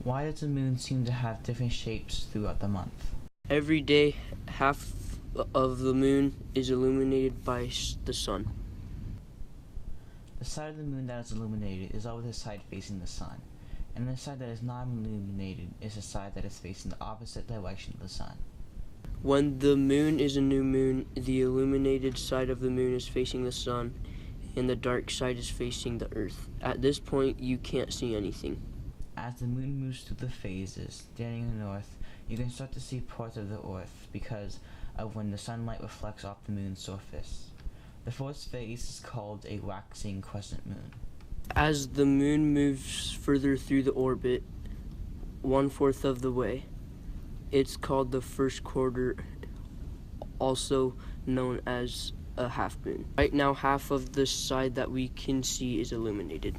Why does the moon seem to have different shapes throughout the month? Every day, half of the moon is illuminated by the sun. The side of the moon that is illuminated is always the side facing the sun, and the side that is not illuminated is the side that is facing the opposite direction of the sun. When the moon is a new moon, the illuminated side of the moon is facing the sun, and the dark side is facing the earth. At this point, you can't see anything. As the moon moves through the phases, standing in the north, you can start to see parts of the earth because of when the sunlight reflects off the moon's surface. The first phase is called a waxing crescent moon. As the moon moves further through the orbit, 1/4 of the way, it's called the first quarter, also known as a half moon. Right now, half of the side that we can see is illuminated.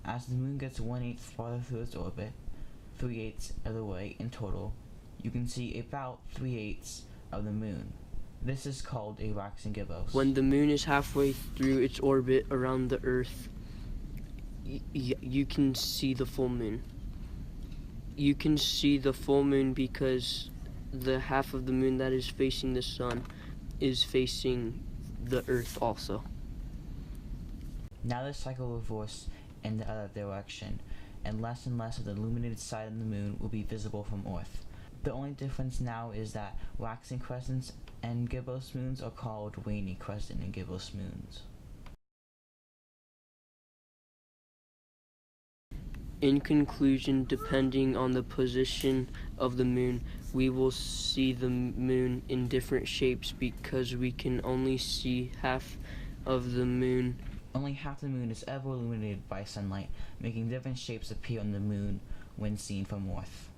As the moon gets 1/8 farther through its orbit, 3/8 of the way in total, you can see about 3/8 of the moon. This is called a waxing gibbous. When the moon is halfway through its orbit around the earth, you can see the full moon. You can see the full moon because the half of the moon that is facing the sun is facing the earth also. Now the cycle will reverse in the other direction, and less of the illuminated side of the moon will be visible from Earth. The only difference now is that waxing crescents and gibbous moons are called waning crescent and gibbous moons. In conclusion, depending on the position of the moon, we will see the moon in different shapes because we can only see half of the moon. Only half the moon is ever illuminated by sunlight, making different shapes appear on the moon when seen from Earth.